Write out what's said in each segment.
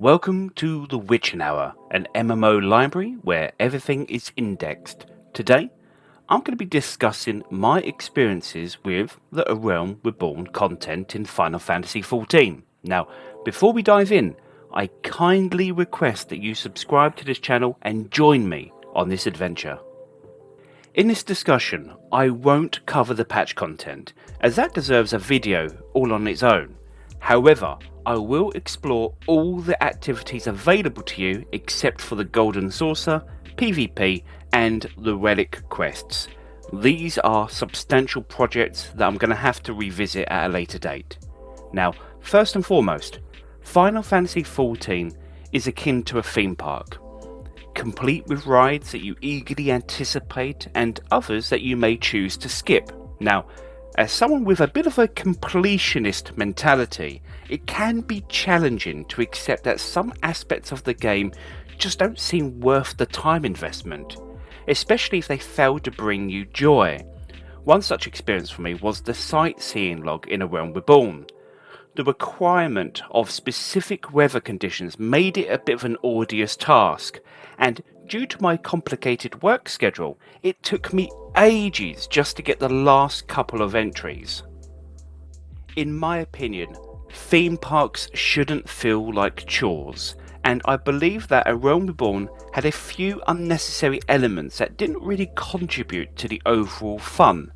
Welcome to the Witching Hour, an MMO library where everything is indexed. Today, I'm going to be discussing my experiences with the A Realm Reborn content in Final Fantasy XIV. Now, before we dive in, I kindly request that you subscribe to this channel and join me on this adventure. In this discussion, I won't cover the patch content, as that deserves a video all on its own. However, I will explore all the activities available to you except for the Golden Saucer, PvP and the Relic quests. These are substantial projects that I'm going to have to revisit at a later date. Now, first and foremost, Final Fantasy XIV is akin to a theme park, complete with rides that you eagerly anticipate and others that you may choose to skip. Now, as someone with a bit of a completionist mentality, it can be challenging to accept that some aspects of the game just don't seem worth the time investment, especially if they fail to bring you joy. One such experience for me was the Sightseeing log in A Realm Reborn. The requirement of specific weather conditions made it a bit of an arduous task, and due to my complicated work schedule, it took me ages just to get the last couple of entries. In my opinion, theme parks shouldn't feel like chores, and I believe that A Realm Reborn had a few unnecessary elements that didn't really contribute to the overall fun.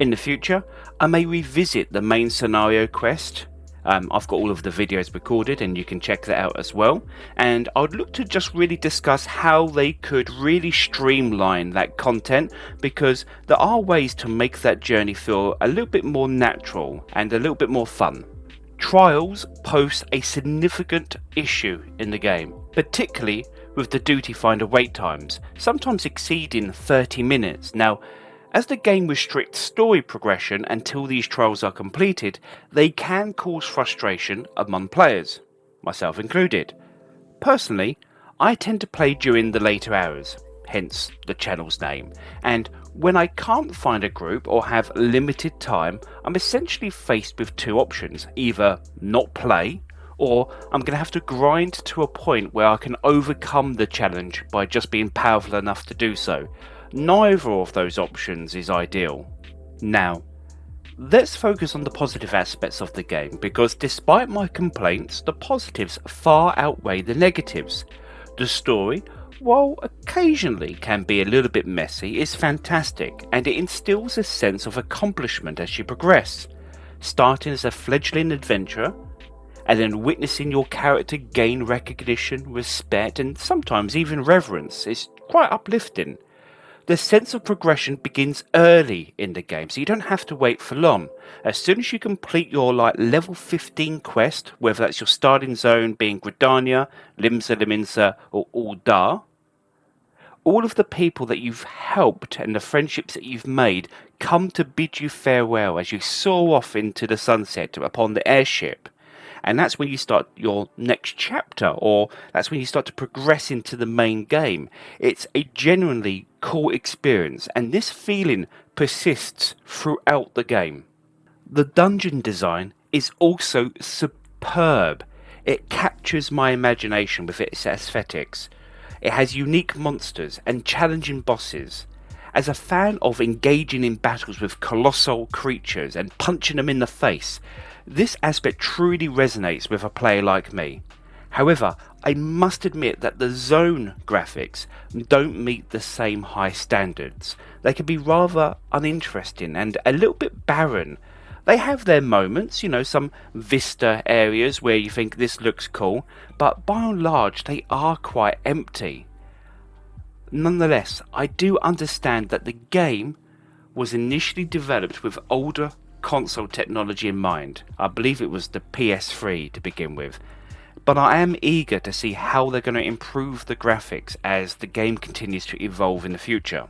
In the future, I may revisit the main scenario quest. I've got all of the videos recorded and you can check that out as well, and I'd look to just really discuss how they could really streamline that content, because there are ways to make that journey feel a little bit more natural and a little bit more fun. Trials pose a significant issue in the game, particularly with the duty finder wait times, sometimes exceeding 30 minutes. Now, as the game restricts story progression until these trials are completed, they can cause frustration among players, myself included. Personally, I tend to play during the later hours, hence the channel's name, and when I can't find a group or have limited time, I'm essentially faced with two options: either not play, or I'm going to have to grind to a point where I can overcome the challenge by just being powerful enough to do so. Neither of those options is ideal. Now, let's focus on the positive aspects of the game, because despite my complaints, the positives far outweigh the negatives. The story, while occasionally can be a little bit messy, is fantastic, and it instills a sense of accomplishment as you progress. Starting as a fledgling adventurer, and then witnessing your character gain recognition, respect, and sometimes even reverence is quite uplifting. The sense of progression begins early in the game, so you don't have to wait for long. As soon as you complete your level 15 quest, whether that's your starting zone being Gridania, Limsa, or ul'dah, all of the people that you've helped and the friendships that you've made come to bid you farewell as you soar off into the sunset upon the airship. And that's when you start your next chapter, or that's when you start to progress into the main game. It's a genuinely cool experience, and this feeling persists throughout the game. The dungeon design is also superb. It captures my imagination with its aesthetics. It has unique monsters and challenging bosses. As a fan of engaging in battles with colossal creatures and punching them in the face, this aspect truly resonates with a player like me. However, I must admit that the zone graphics don't meet the same high standards. They can be rather uninteresting and a little bit barren. They have their moments, some vista areas where you think this looks cool, but by and large they are quite empty. Nonetheless, I do understand that the game was initially developed with older console technology in mind. I believe it was the PS3 to begin with, but I am eager to see how they're going to improve the graphics as the game continues to evolve in the future.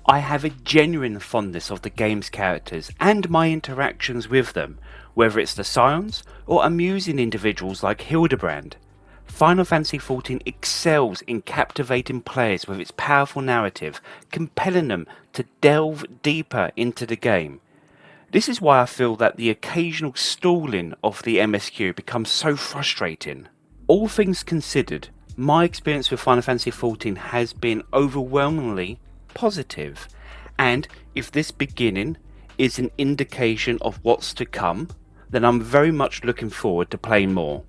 I have a genuine fondness of the game's characters and my interactions with them, whether it's the Scions or amusing individuals like Hildebrand. Final Fantasy XIV excels in captivating players with its powerful narrative, compelling them to delve deeper into the game. This is why I feel that the occasional stalling of the MSQ becomes so frustrating. All things considered, my experience with Final Fantasy XIV has been overwhelmingly positive, and if this beginning is an indication of what's to come, then I'm very much looking forward to playing more.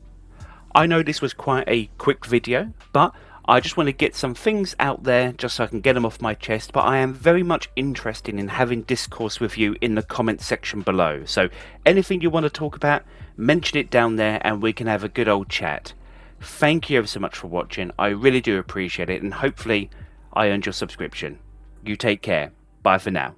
I know this was quite a quick video, but I just want to get some things out there just so I can get them off my chest, but I am very much interested in having discourse with you in the comment section below. So anything you want to talk about, mention it down there and we can have a good old chat. Thank you ever so much for watching. I really do appreciate it, and hopefully I earned your subscription. You take care. Bye for now.